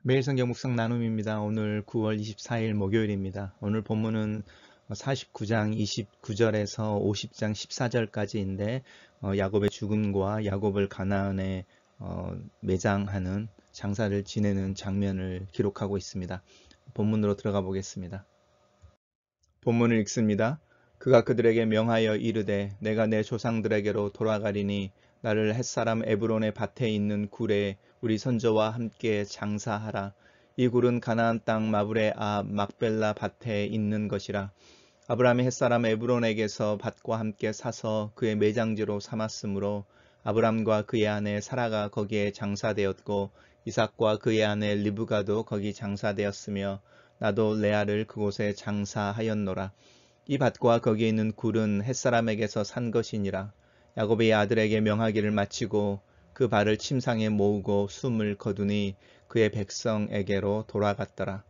매일 성경 묵상 나눔입니다. 오늘 9월 24일 목요일입니다. 오늘 본문은 49장 29절에서 50장 14절까지인데 야곱의 죽음과 야곱을 가나안에 매장하는 장사를 지내는 장면을 기록하고 있습니다. 본문으로 들어가 보겠습니다. 본문을 읽습니다. 그가 그들에게 명하여 이르되 내가 내 조상들에게로 돌아가리니 나를 햇사람 에브론의 밭에 있는 굴에 우리 선조와 함께 장사하라. 이 굴은 가나안 땅 마브레 앞 막벨라 밭에 있는 것이라. 아브라함이 햇사람 에브론에게서 밭과 함께 사서 그의 매장지로 삼았으므로 아브람과 그의 아내 사라가 거기에 장사되었고 이삭과 그의 아내 리브가도 거기 장사되었으며 나도 레아를 그곳에 장사하였노라. 이 밭과 거기에 있는 굴은 햇사람에게서 산 것이니라. 야곱이 아들에게 명하기를 마치고 그 발을 침상에 모으고 숨을 거두니 그의 백성에게로 돌아갔더라.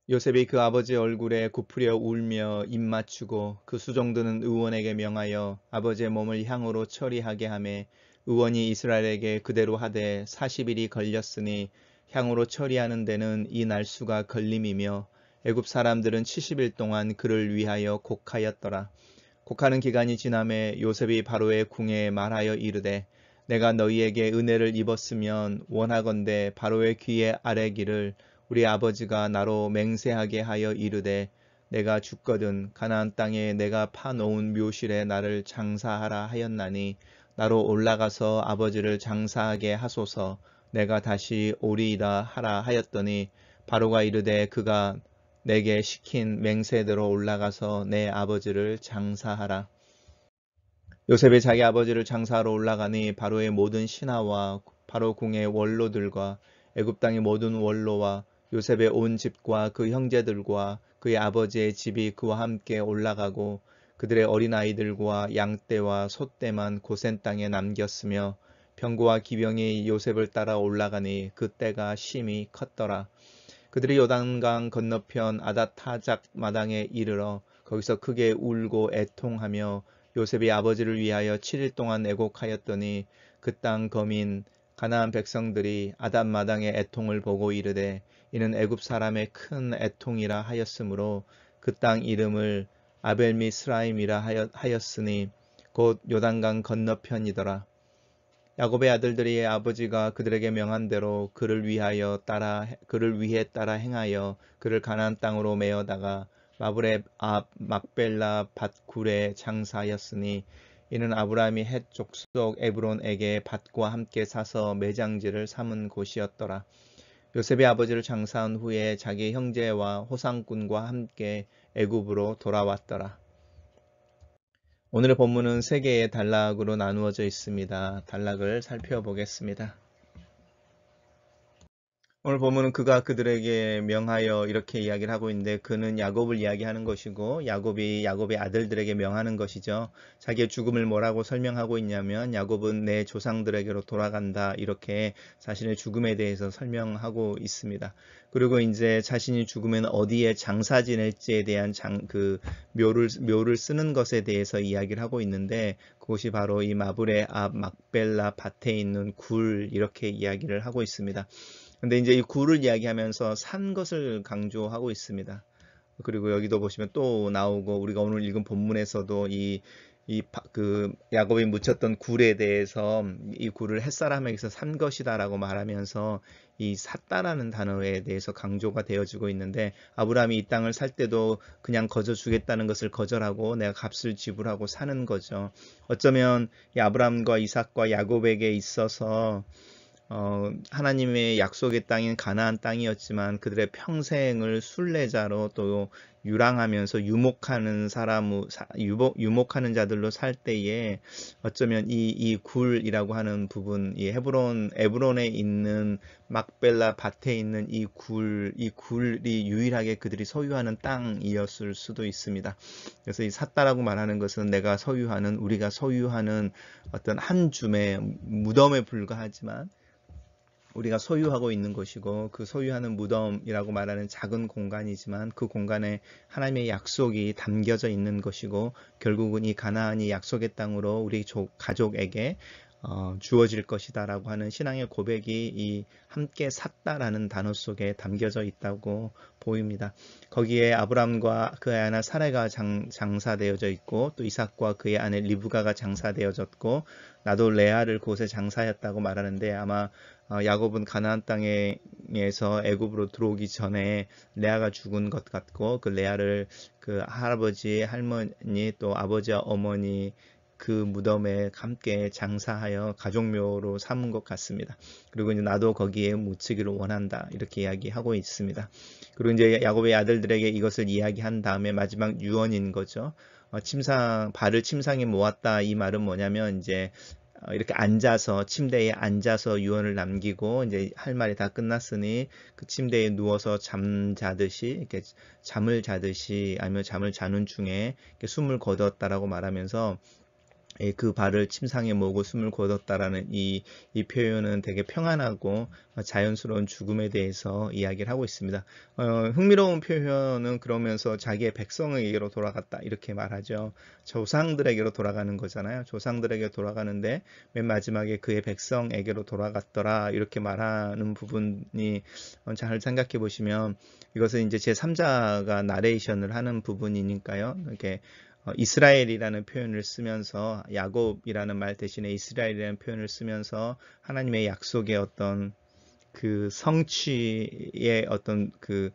요셉이 그 아버지 얼굴에 굽으려 울며 입 맞추고 그 수종드는 의원에게 명하여 아버지의 몸을 향으로 처리하게 하매 의원이 이스라엘에게 그대로 하되 40일이 걸렸으니 향으로 처리하는 데는 이 날수가 걸림이며 애굽 사람들은 70일 동안 그를 위하여 곡하였더라. 곡하는 기간이 지남에 요셉이 바로의 궁에 말하여 이르되 내가 너희에게 은혜를 입었으면 원하건대 바로의 귀에 아뢰기를 우리 아버지가 나로 맹세하게 하여 이르되 내가 죽거든 가나안 땅에 내가 파놓은 묘실에 나를 장사하라 하였나니 나로 올라가서 아버지를 장사하게 하소서. 내가 다시 오리이다 하라 하였더니 바로가 이르되 그가 내게 시킨 맹세대로 올라가서 내 아버지를 장사하라. 요셉이 자기 아버지를 장사하러 올라가니 바로의 모든 신하와 바로 궁의 원로들과 애굽 땅의 모든 원로와 요셉의 온 집과 그 형제들과 그의 아버지의 집이 그와 함께 올라가고 그들의 어린아이들과 양떼와 소떼만 고센 땅에 남겼으며 병거와 기병이 요셉을 따라 올라가니 그 때가 심히 컸더라. 그들이 요단강 건너편 아닷하작 마당에 이르러 거기서 크게 울고 애통하며 요셉이 아버지를 위하여 7일 동안 애곡하였더니 그 땅 거민 가나안 백성들이 아닷 마당의 애통을 보고 이르되 이는 애굽 사람의 큰 애통이라 하였으므로 그 땅 이름을 아벨미스라임이라 하였으니 곧 요단강 건너편이더라. 야곱의 아들들이 아버지가 그들에게 명한 대로 그를 위해 따라 행하여 그를 가나안 땅으로 메어다가 마브레 앞 막벨라 밭굴에 장사하였으니 이는 아브라함이 헷 족속 에브론에게 밭과 함께 사서 매장지를 삼은 곳이었더라. 요셉이 아버지를 장사한 후에 자기 형제와 호상꾼과 함께 애굽으로 돌아왔더라. 오늘의 본문은 세 개의 단락으로 나누어져 있습니다. 단락을 살펴보겠습니다. 오늘 본문은 그가 그들에게 명하여 이렇게 이야기를 하고 있는데 그는 야곱을 이야기하는 것이고 야곱이 야곱의 아들들에게 명하는 것이죠. 자기의 죽음을 뭐라고 설명하고 있냐면 야곱은 내 조상들에게로 돌아간다 이렇게 자신의 죽음에 대해서 설명하고 있습니다. 그리고 이제 자신이 죽으면 어디에 장사 지낼지에 대한 묘를 쓰는 것에 대해서 이야기를 하고 있는데 그것이 바로 이 마브레 앞 막벨라 밭에 있는 굴 이렇게 이야기를 하고 있습니다. 근데 이제 이 굴을 이야기하면서 산 것을 강조하고 있습니다. 그리고 여기도 보시면 또 나오고 우리가 오늘 읽은 본문에서도 그 야곱이 묻혔던 굴에 대해서 이 굴을 햇사람에게서 산 것이다라고 말하면서 이 샀다라는 단어에 대해서 강조가 되어지고 있는데 아브라함이 이 땅을 살 때도 그냥 거저 주겠다는 것을 거절하고 내가 값을 지불하고 사는 거죠. 어쩌면 이 아브라함과 이삭과 야곱에게 있어서 하나님의 약속의 땅인 가나안 땅이었지만 그들의 평생을 순례자로 또 유랑하면서 유목하는 유목하는 자들로 살 때에 어쩌면 이 굴이라고 하는 부분, 이 에브론에 있는 막벨라 밭에 있는 이 굴이 유일하게 그들이 소유하는 땅이었을 수도 있습니다. 그래서 이 샀다라고 말하는 것은 우리가 소유하는 어떤 한 줌의 무덤에 불과하지만 우리가 소유하고 있는 것이고 그 소유하는 무덤이라고 말하는 작은 공간이지만 그 공간에 하나님의 약속이 담겨져 있는 것이고 결국은 이 가나안이 약속의 땅으로 우리 가족에게 주어질 것이다 라고 하는 신앙의 고백이 이 함께 샀다라는 단어 속에 담겨져 있다고 보입니다. 거기에 아브람과 그의 아내 사레가 장사되어져 있고 또 이삭과 그의 아내 리브가가 장사되어졌고 나도 레아를 그곳에 장사했다고 말하는데 아마 야곱은 가나안 땅에서 애굽으로 들어오기 전에 레아가 죽은 것 같고 그 레아를 그 할아버지, 할머니 또 아버지와 어머니 그 무덤에 함께 장사하여 가족묘로 삼은 것 같습니다. 그리고 이제 나도 거기에 묻히기를 원한다 이렇게 이야기하고 있습니다. 그리고 이제 야곱의 아들들에게 이것을 이야기한 다음에 마지막 유언인 거죠. 발을 침상에 모았다 이 말은 뭐냐면 이제 이렇게 앉아서 침대에 앉아서 유언을 남기고 이제 할 말이 다 끝났으니 그 침대에 누워서 잠자듯이 이렇게 잠을 자듯이 아니면 잠을 자는 중에 이렇게 숨을 거뒀다라고 말하면서 그 발을 침상에 모으고 숨을 거뒀다라는 이 표현은 되게 평안하고 자연스러운 죽음에 대해서 이야기를 하고 있습니다. 흥미로운 표현은 그러면서 자기의 백성에게로 돌아갔다 이렇게 말하죠. 조상들에게로 돌아가는 거잖아요. 조상들에게 돌아가는데 맨 마지막에 그의 백성에게로 돌아갔더라 이렇게 말하는 부분이 잘 생각해 보시면 이것은 이제 제3자가 나레이션을 하는 부분이니까요. 이렇게 이스라엘이라는 표현을 쓰면서 야곱이라는 말 대신에 이스라엘이라는 표현을 쓰면서 하나님의 약속의 어떤 그 성취의 어떤 그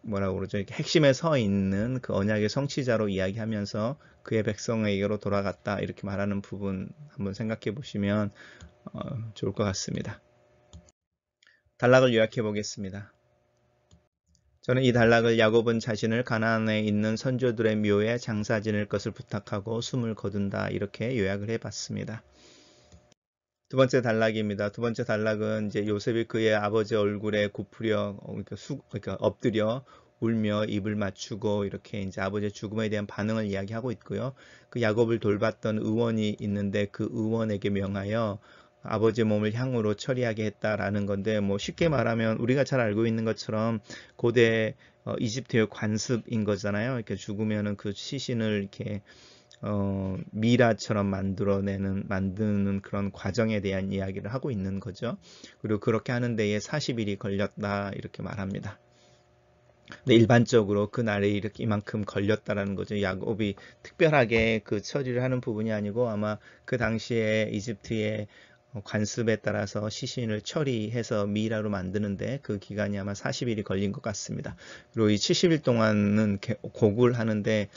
뭐라고 그러죠? 핵심에 서 있는 그 언약의 성취자로 이야기하면서 그의 백성에게로 돌아갔다 이렇게 말하는 부분 한번 생각해 보시면 좋을 것 같습니다. 단락을 요약해 보겠습니다. 저는 이 단락을 야곱은 자신을 가나안에 있는 선조들의 묘에 장사 지낼 것을 부탁하고 숨을 거둔다 이렇게 요약을 해봤습니다. 두 번째 단락입니다. 두 번째 단락은 이제 요셉이 그의 아버지 얼굴에 굽으려 그러니까 엎드려 울며 입을 맞추고 이렇게 이제 아버지의 죽음에 대한 반응을 이야기하고 있고요. 그 야곱을 돌봤던 의원이 있는데 그 의원에게 명하여 아버지의 몸을 향으로 처리하게 했다라는 건데 뭐 쉽게 말하면 우리가 잘 알고 있는 것처럼 고대 이집트의 관습인 거잖아요. 이렇게 죽으면은 그 시신을 이렇게 미라처럼 만드는 그런 과정에 대한 이야기를 하고 있는 거죠. 그리고 그렇게 하는 데에 40일이 걸렸다 이렇게 말합니다. 근데 일반적으로 그 날에 이렇게 이만큼 걸렸다라는 거죠. 야곱이 특별하게 그 처리를 하는 부분이 아니고 아마 그 당시에 이집트의 관습에 따라서 시신을 처리해서 미라로 만드는데 그 기간이 아마 40일이 걸린 것 같습니다. 그리고 이 70일 동안은 곡을 하는데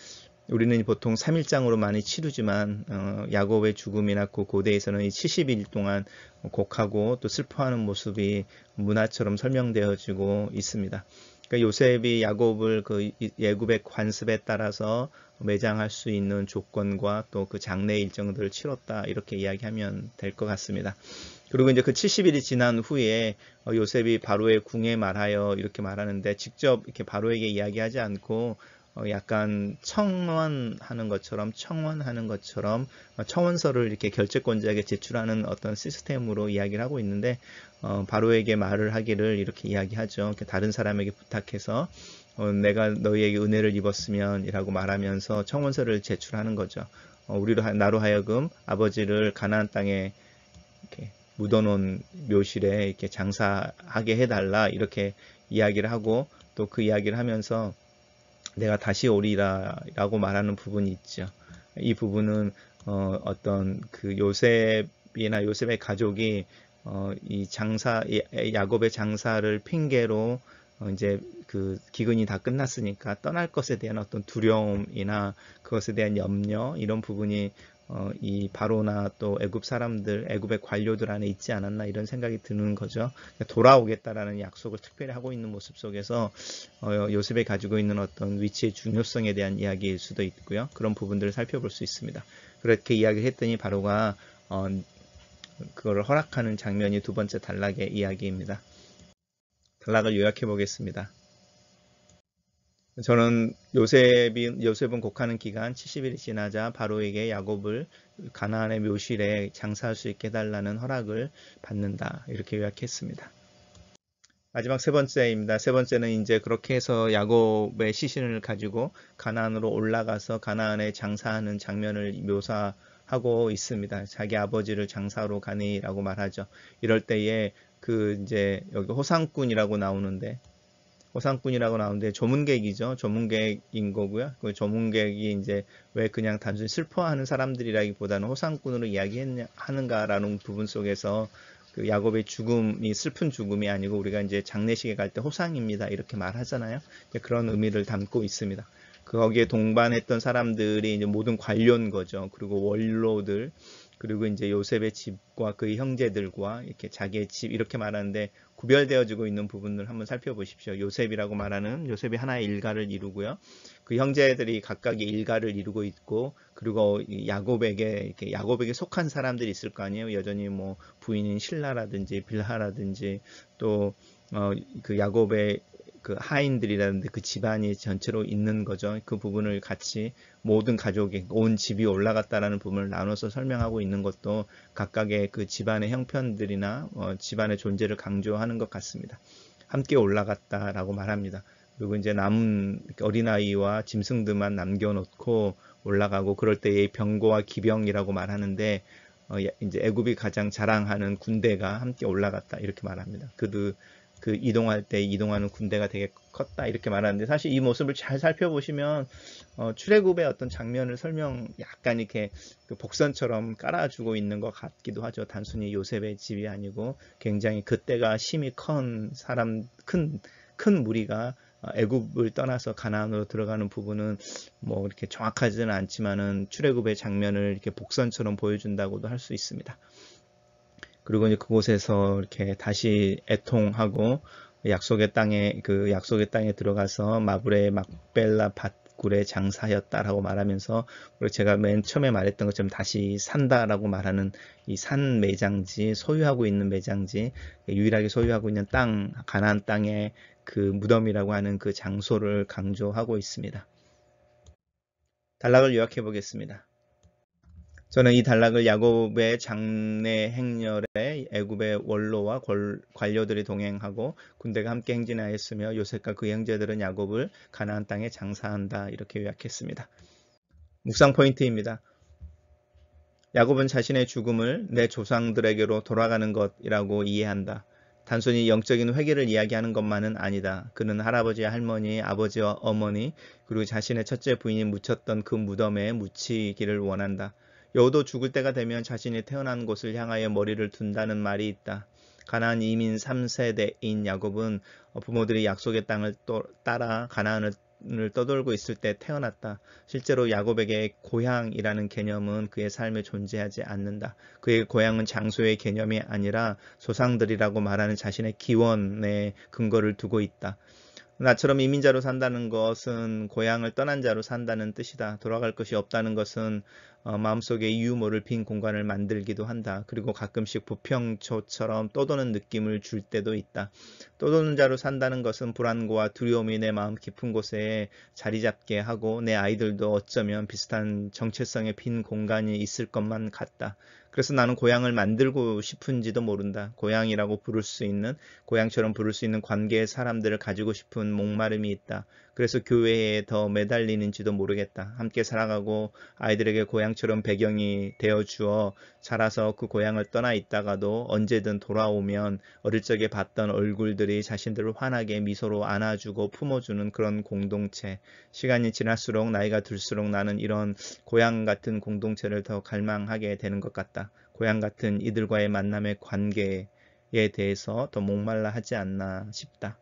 우리는 보통 3일장으로 많이 치르지만 야곱의 죽음이나 그 고대에서는 이 70일 동안 곡하고 또 슬퍼하는 모습이 문화처럼 설명되어지고 있습니다. 그러니까 요셉이 야곱을 그 애굽의 관습에 따라서 매장할 수 있는 조건과 또 그 장례 일정들을 치렀다 이렇게 이야기하면 될 것 같습니다. 그리고 이제 그 70일이 지난 후에 요셉이 바로의 궁에 말하여 이렇게 말하는데 직접 이렇게 바로에게 이야기하지 않고 약간 청원하는 것처럼 청원서를 이렇게 결재권자에게 제출하는 어떤 시스템으로 이야기를 하고 있는데 바로에게 말을 하기를 이렇게 이야기하죠. 다른 사람에게 부탁해서 내가 너희에게 은혜를 입었으면 이라고 말하면서 청원서를 제출하는 거죠. 나로 하여금 아버지를 가나안 땅에 이렇게 묻어놓은 묘실에 이렇게 장사하게 해달라 이렇게 이야기를 하고 또 그 이야기를 하면서 내가 다시 오리라 라고 말하는 부분이 있죠. 이 부분은 어떤 그 요셉의 가족이 야곱의 장사를 핑계로 이제 그 기근이 다 끝났으니까 떠날 것에 대한 어떤 두려움이나 그것에 대한 염려 이런 부분이 이 바로나 또 애굽의 관료들 안에 있지 않았나 이런 생각이 드는 거죠. 돌아오겠다라는 약속을 특별히 하고 있는 모습 속에서 요셉이 가지고 있는 어떤 위치의 중요성에 대한 이야기일 수도 있고요. 그런 부분들을 살펴볼 수 있습니다. 그렇게 이야기를 했더니 바로가 그거를 허락하는 장면이 두 번째 단락의 이야기입니다. 단락을 요약해 보겠습니다. 저는 요셉은 곡하는 기간 70일이 지나자 바로에게 야곱을 가나안의 묘실에 장사할 수 있게 해달라는 허락을 받는다. 이렇게 요약했습니다. 마지막 세 번째입니다. 세 번째는 이제 그렇게 해서 야곱의 시신을 가지고 가나안으로 올라가서 가나안에 장사하는 장면을 묘사하고 있습니다. 자기 아버지를 장사로 가니라고 말하죠. 이럴 때에 그 이제 여기 호상꾼이라고 나오는데 조문객이죠. 조문객인 거고요. 그 조문객이 이제 왜 그냥 단순히 슬퍼하는 사람들이라기보다는 호상꾼으로 이야기하는가라는 부분 속에서 그 야곱의 죽음이 슬픈 죽음이 아니고 우리가 이제 장례식에 갈 때 호상입니다. 이렇게 말하잖아요. 그런 의미를 담고 있습니다. 거기에 동반했던 사람들이 이제 모든 관료인 거죠. 그리고 원로들, 그리고 이제 요셉의 집과 그의 형제들과 이렇게 자기의 집 이렇게 말하는데 구별되어지고 있는 부분을 한번 살펴보십시오. 요셉이 하나의 일가를 이루고요. 그 형제들이 각각의 일가를 이루고 있고, 그리고 야곱에게 속한 사람들이 있을 거 아니에요. 여전히 뭐 부인인 실라라든지 빌하라든지 또 그 야곱의 그 하인들이라든지 그 집안이 전체로 있는 거죠. 그 부분을 같이 모든 가족이 온 집이 올라갔다라는 부분을 나눠서 설명하고 있는 것도 각각의 그 집안의 형편들이나 집안의 존재를 강조하는 것 같습니다. 함께 올라갔다라고 말합니다. 그리고 이제 남은 어린아이와 짐승들만 남겨놓고 올라가고 그럴 때의 병거와 기병이라고 말하는데 이제 애굽이 가장 자랑하는 군대가 함께 올라갔다 이렇게 말합니다. 그 이동할 때 이동하는 군대가 되게 컸다 이렇게 말하는데 사실 이 모습을 잘 살펴보시면 출애굽의 어떤 장면을 약간 이렇게 그 복선처럼 깔아주고 있는 것 같기도 하죠. 단순히 요셉의 집이 아니고 굉장히 그때가 심히 큰 무리가 애굽을 떠나서 가나안으로 들어가는 부분은 뭐 이렇게 정확하지는 않지만은 출애굽의 장면을 이렇게 복선처럼 보여준다고도 할 수 있습니다. 그리고 이제 그곳에서 이렇게 다시 애통하고 약속의 땅에 들어가서 마브레 막벨라 밭굴에 장사하였다라고 말하면서 그리고 제가 맨 처음에 말했던 것처럼 다시 산다라고 말하는 이 산 매장지, 소유하고 있는 매장지, 유일하게 소유하고 있는 땅, 가나안 땅의 그 무덤이라고 하는 그 장소를 강조하고 있습니다. 단락을 요약해 보겠습니다. 저는 이 단락을 야곱의 장래 행렬에 애굽의 원로와 관료들이 동행하고 군대가 함께 행진하였으며 요셉과 그 형제들은 야곱을 가나안 땅에 장사한다 이렇게 요약했습니다. 묵상 포인트입니다. 야곱은 자신의 죽음을 내 조상들에게로 돌아가는 것이라고 이해한다. 단순히 영적인 회개를 이야기하는 것만은 아니다. 그는 할아버지와 할머니, 아버지와 어머니, 그리고 자신의 첫째 부인이 묻혔던 그 무덤에 묻히기를 원한다. 여우도 죽을 때가 되면 자신이 태어난 곳을 향하여 머리를 둔다는 말이 있다. 가나안 이민 3세대인 야곱은 부모들이 약속의 땅을 따라 가나안을 떠돌고 있을 때 태어났다. 실제로 야곱에게 고향이라는 개념은 그의 삶에 존재하지 않는다. 그의 고향은 장소의 개념이 아니라 조상들이라고 말하는 자신의 기원에 근거를 두고 있다. 나처럼 이민자로 산다는 것은 고향을 떠난 자로 산다는 뜻이다. 돌아갈 것이 없다는 것은 마음속에 이유 모를 빈 공간을 만들기도 한다. 그리고 가끔씩 부평초처럼 떠도는 느낌을 줄 때도 있다. 떠도는 자로 산다는 것은 불안과 두려움이 내 마음 깊은 곳에 자리 잡게 하고 내 아이들도 어쩌면 비슷한 정체성의 빈 공간이 있을 것만 같다. 그래서 나는 고향을 만들고 싶은지도 모른다. 고향처럼 부를 수 있는 관계의 사람들을 가지고 싶은 목마름이 있다. 그래서 교회에 더 매달리는지도 모르겠다. 함께 살아가고 아이들에게 고향처럼 배경이 되어 주어 자라서 그 고향을 떠나 있다가도 언제든 돌아오면 어릴 적에 봤던 얼굴들이 자신들을 환하게 미소로 안아주고 품어주는 그런 공동체. 시간이 지날수록 나이가 들수록 나는 이런 고향 같은 공동체를 더 갈망하게 되는 것 같다. 고향 같은 이들과의 만남의 관계에 대해서 더 목말라 하지 않나 싶다.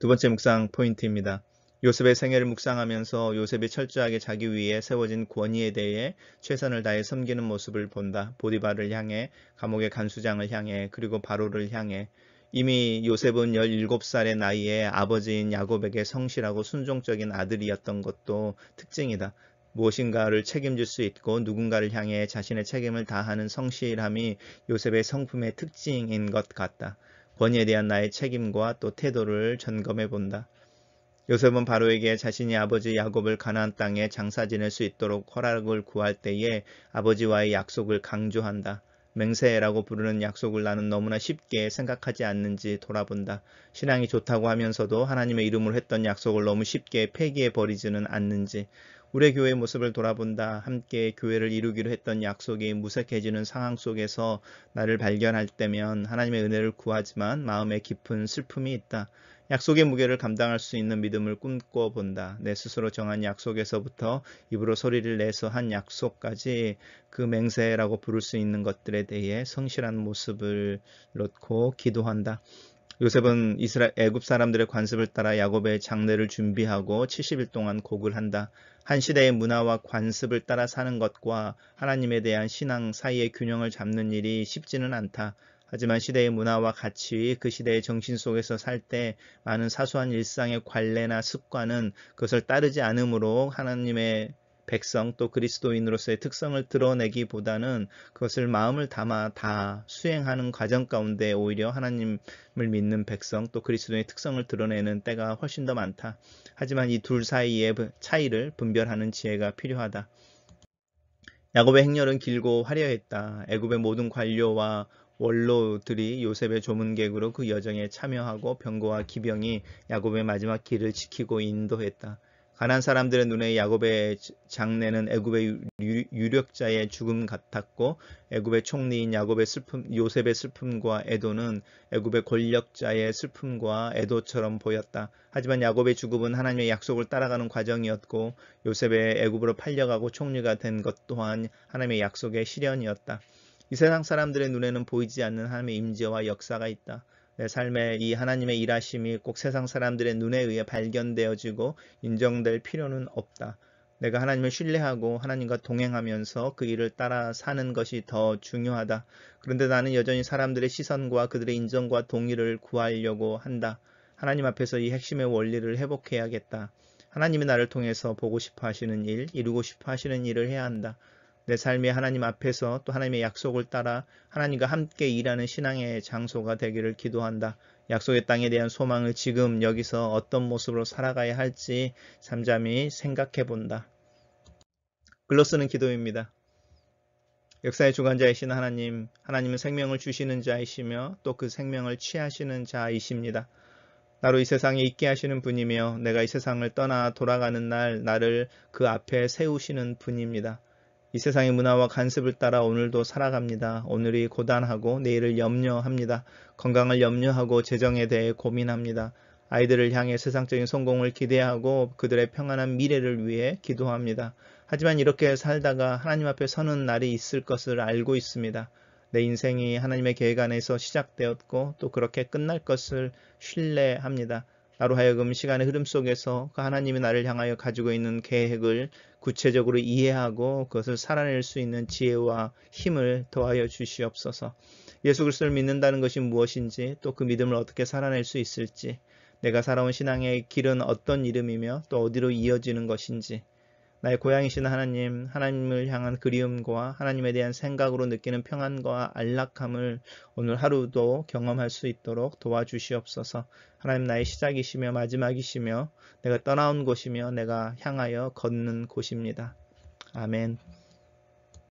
두 번째 묵상 포인트입니다. 요셉의 생애를 묵상하면서 요셉이 철저하게 자기 위에 세워진 권위에 대해 최선을 다해 섬기는 모습을 본다. 보디발을 향해, 감옥의 간수장을 향해, 그리고 바로를 향해. 이미 요셉은 17살의 나이에 아버지인 야곱에게 성실하고 순종적인 아들이었던 것도 특징이다. 무엇인가를 책임질 수 있고 누군가를 향해 자신의 책임을 다하는 성실함이 요셉의 성품의 특징인 것 같다. 권위에 대한 나의 책임과 또 태도를 점검해 본다. 요셉은 바로에게 자신이 아버지 야곱을 가나안 땅에 장사 지낼 수 있도록 허락을 구할 때에 아버지와의 약속을 강조한다. 맹세라고 부르는 약속을 나는 너무나 쉽게 생각하지 않는지 돌아본다. 신앙이 좋다고 하면서도 하나님의 이름으로 했던 약속을 너무 쉽게 폐기해 버리지는 않는지, 우리 교회의 모습을 돌아본다. 함께 교회를 이루기로 했던 약속이 무색해지는 상황 속에서 나를 발견할 때면 하나님의 은혜를 구하지만 마음에 깊은 슬픔이 있다. 약속의 무게를 감당할 수 있는 믿음을 꿈꿔본다. 내 스스로 정한 약속에서부터 입으로 소리를 내서 한 약속까지 그 맹세라고 부를 수 있는 것들에 대해 성실한 모습을 놓고 기도한다. 요셉은 애굽 사람들의 관습을 따라 야곱의 장례를 준비하고 70일 동안 곡을 한다. 한 시대의 문화와 관습을 따라 사는 것과 하나님에 대한 신앙 사이의 균형을 잡는 일이 쉽지는 않다. 하지만 시대의 문화와 가치, 그 시대의 정신 속에서 살 때 많은 사소한 일상의 관례나 습관은 그것을 따르지 않으므로 하나님의 백성 또 그리스도인으로서의 특성을 드러내기보다는 그것을 마음을 담아 다 수행하는 과정 가운데 오히려 하나님을 믿는 백성 또 그리스도의 특성을 드러내는 때가 훨씬 더 많다. 하지만 이 둘 사이의 차이를 분별하는 지혜가 필요하다. 야곱의 행렬은 길고 화려했다. 애굽의 모든 관료와 원로들이 요셉의 조문객으로 그 여정에 참여하고 병거와 기병이 야곱의 마지막 길을 지키고 인도했다. 가나안 사람들의 눈에 야곱의 장례는 애굽의 유력자의 죽음 같았고 애굽의 총리인 요셉의 슬픔과 애도는 애굽의 권력자의 슬픔과 애도처럼 보였다. 하지만 야곱의 죽음은 하나님의 약속을 따라가는 과정이었고 요셉의 애굽으로 팔려가고 총리가 된 것 또한 하나님의 약속의 실현이었다. 이 세상 사람들의 눈에는 보이지 않는 하나님의 임재와 역사가 있다. 내 삶에 이 하나님의 일하심이 꼭 세상 사람들의 눈에 의해 발견되어지고 인정될 필요는 없다. 내가 하나님을 신뢰하고 하나님과 동행하면서 그 일을 따라 사는 것이 더 중요하다. 그런데 나는 여전히 사람들의 시선과 그들의 인정과 동의를 구하려고 한다. 하나님 앞에서 이 핵심의 원리를 회복해야겠다. 하나님이 나를 통해서 보고 싶어 하시는 일, 이루고 싶어 하시는 일을 해야 한다. 내 삶이 하나님 앞에서 또 하나님의 약속을 따라 하나님과 함께 일하는 신앙의 장소가 되기를 기도한다. 약속의 땅에 대한 소망을 지금 여기서 어떤 모습으로 살아가야 할지 잠잠히 생각해 본다. 글로 쓰는 기도입니다. 역사의 주관자이신 하나님, 하나님은 생명을 주시는 자이시며 또 그 생명을 취하시는 자이십니다. 나로 이 세상에 있게 하시는 분이며 내가 이 세상을 떠나 돌아가는 날 나를 그 앞에 세우시는 분입니다. 이 세상의 문화와 관습을 따라 오늘도 살아갑니다. 오늘이 고단하고 내일을 염려합니다. 건강을 염려하고 재정에 대해 고민합니다. 아이들을 향해 세상적인 성공을 기대하고 그들의 평안한 미래를 위해 기도합니다. 하지만 이렇게 살다가 하나님 앞에 서는 날이 있을 것을 알고 있습니다. 내 인생이 하나님의 계획 안에서 시작되었고 또 그렇게 끝날 것을 신뢰합니다. 나로 하여금 시간의 흐름 속에서 그 하나님이 나를 향하여 가지고 있는 계획을 구체적으로 이해하고 그것을 살아낼 수 있는 지혜와 힘을 더하여 주시옵소서. 예수 그리스도를 믿는다는 것이 무엇인지 또 그 믿음을 어떻게 살아낼 수 있을지, 내가 살아온 신앙의 길은 어떤 이름이며 또 어디로 이어지는 것인지, 나의 고향이신 하나님, 하나님을 향한 그리움과 하나님에 대한 생각으로 느끼는 평안과 안락함을 오늘 하루도 경험할 수 있도록 도와주시옵소서. 하나님 나의 시작이시며 마지막이시며 내가 떠나온 곳이며 내가 향하여 걷는 곳입니다. 아멘.